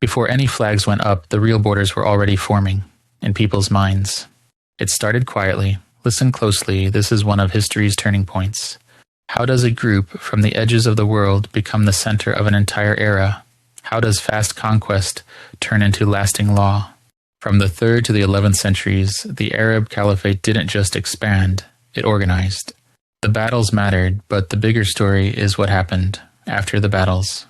Before any flags went up, the real borders were already forming in people's minds. It started quietly. Listen closely, this is one of history's turning points. How does a group from the edges of the world become the center of an entire era? How does fast conquest turn into lasting law? From the 3rd to the 11th centuries, the Arab Caliphate didn't just expand, it organized. The battles mattered, but the bigger story is what happened after the battles.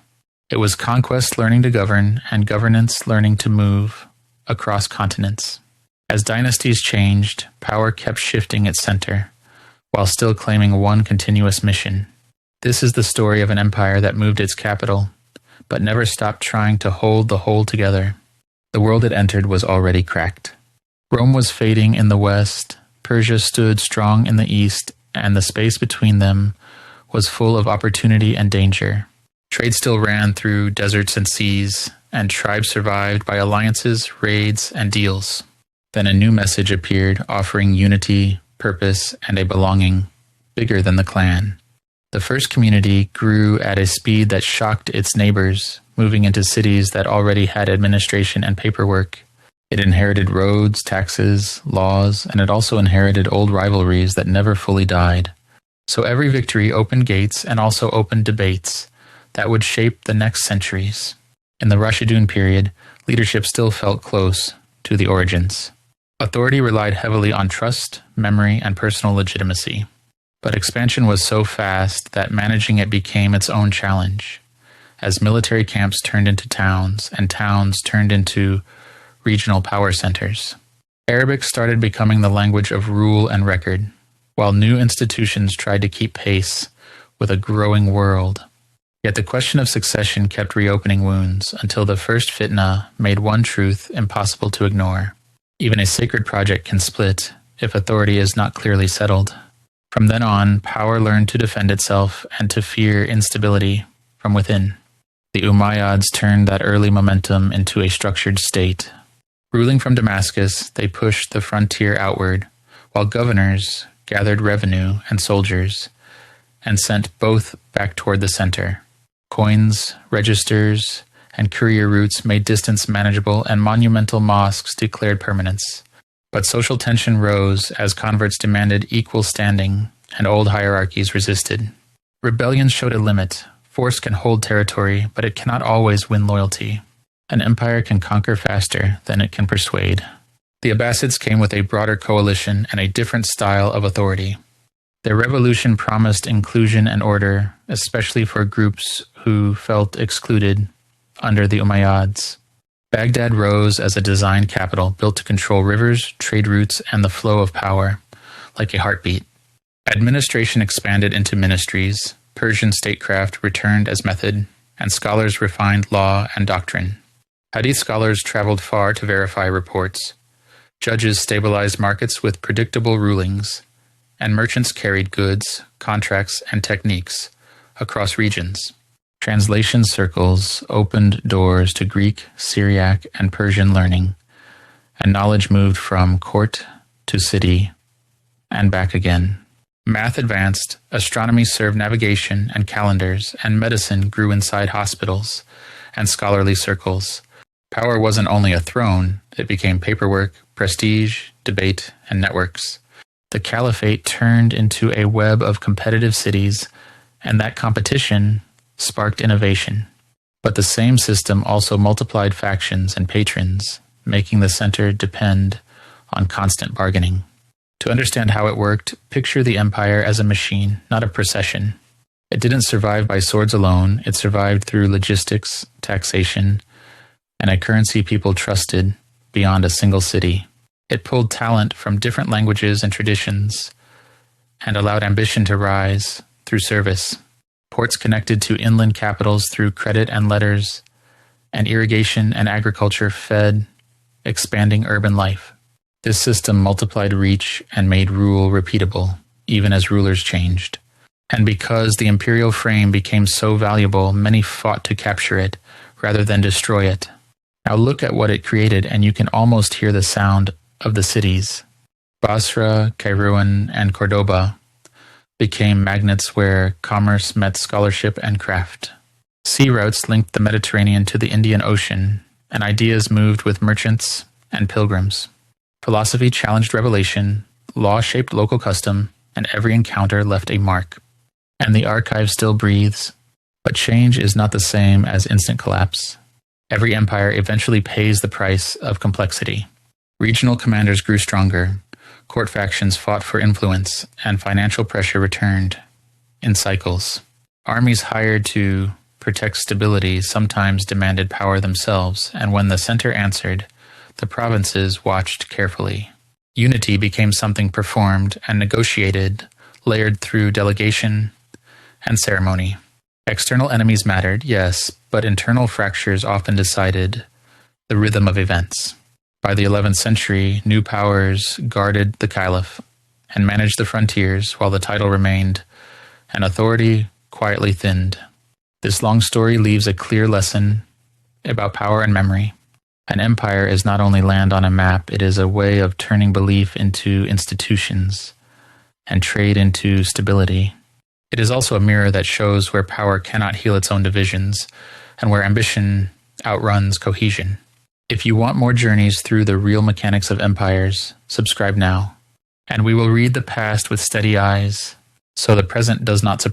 It was conquest learning to govern and governance learning to move across continents. As dynasties changed, power kept shifting its center, while still claiming one continuous mission. This is the story of an empire that moved its capital, but never stopped trying to hold the whole together. The world it entered was already cracked. Rome was fading in the west, Persia stood strong in the east, and the space between them was full of opportunity and danger. Trade still ran through deserts and seas, and tribes survived by alliances, raids, and deals. Then a new message appeared, offering unity, purpose, and a belonging bigger than the clan. The first community grew at a speed that shocked its neighbors, moving into cities that already had administration and paperwork. It inherited roads, taxes, laws, and it also inherited old rivalries that never fully died. So every victory opened gates and also opened debates that would shape the next centuries. In the Rashidun period, leadership still felt close to the origins. Authority relied heavily on trust, memory, and personal legitimacy. But expansion was so fast that managing it became its own challenge, as military camps turned into towns, and towns turned into regional power centers. Arabic started becoming the language of rule and record, while new institutions tried to keep pace with a growing world. Yet the question of succession kept reopening wounds until the first fitna made one truth impossible to ignore. Even a sacred project can split if authority is not clearly settled. From then on, power learned to defend itself and to fear instability from within. The Umayyads turned that early momentum into a structured state. Ruling from Damascus, they pushed the frontier outward, while governors gathered revenue and soldiers, and sent both back toward the center. Coins, registers, and courier routes made distance manageable, and monumental mosques declared permanence. But social tension rose as converts demanded equal standing, and old hierarchies resisted. Rebellions showed a limit. Force can hold territory, but it cannot always win loyalty. An empire can conquer faster than it can persuade. The Abbasids came with a broader coalition and a different style of authority. Their revolution promised inclusion and order, especially for groups who felt excluded under the Umayyads. Baghdad rose as a design capital built to control rivers, trade routes, and the flow of power, like a heartbeat. Administration expanded into ministries, Persian statecraft returned as method, and scholars refined law and doctrine. Hadith scholars traveled far to verify reports. Judges stabilized markets with predictable rulings, and merchants carried goods, contracts, and techniques across regions. Translation circles opened doors to Greek, Syriac, and Persian learning, and knowledge moved from court to city and back again. Math advanced, astronomy served navigation and calendars, and medicine grew inside hospitals and scholarly circles. Power wasn't only a throne, it became paperwork, prestige, debate, and networks. The Caliphate turned into a web of competitive cities, and that competition sparked innovation. But the same system also multiplied factions and patrons, making the center depend on constant bargaining. To understand how it worked, picture the empire as a machine, not a procession. It didn't survive by swords alone, it survived through logistics, taxation, and a currency people trusted beyond a single city. It pulled talent from different languages and traditions, and allowed ambition to rise through service. Ports connected to inland capitals through credit and letters, and irrigation and agriculture fed expanding urban life. This system multiplied reach and made rule repeatable, even as rulers changed. And because the imperial frame became so valuable, many fought to capture it rather than destroy it. Now look at what it created, and you can almost hear the sound of the cities. Basra, Kairouan, and Cordoba became magnets where commerce met scholarship and craft. Sea routes linked the Mediterranean to the Indian Ocean, and ideas moved with merchants and pilgrims. Philosophy challenged revelation, law shaped local custom, and every encounter left a mark. And the archive still breathes, but change is not the same as instant collapse. Every empire eventually pays the price of complexity. Regional commanders grew stronger, court factions fought for influence, and financial pressure returned in cycles. Armies hired to protect stability sometimes demanded power themselves, and when the center answered, the provinces watched carefully. Unity became something performed and negotiated, layered through delegation and ceremony. External enemies mattered, yes, but internal fractures often decided the rhythm of events. By the 11th century, new powers guarded the Caliphate and managed the frontiers while the title remained, and authority quietly thinned. This long story leaves a clear lesson about power and memory. An empire is not only land on a map, it is a way of turning belief into institutions and trade into stability. It is also a mirror that shows where power cannot heal its own divisions and where ambition outruns cohesion. If you want more journeys through the real mechanics of empires, subscribe now, and we will read the past with steady eyes, so the present does not surprise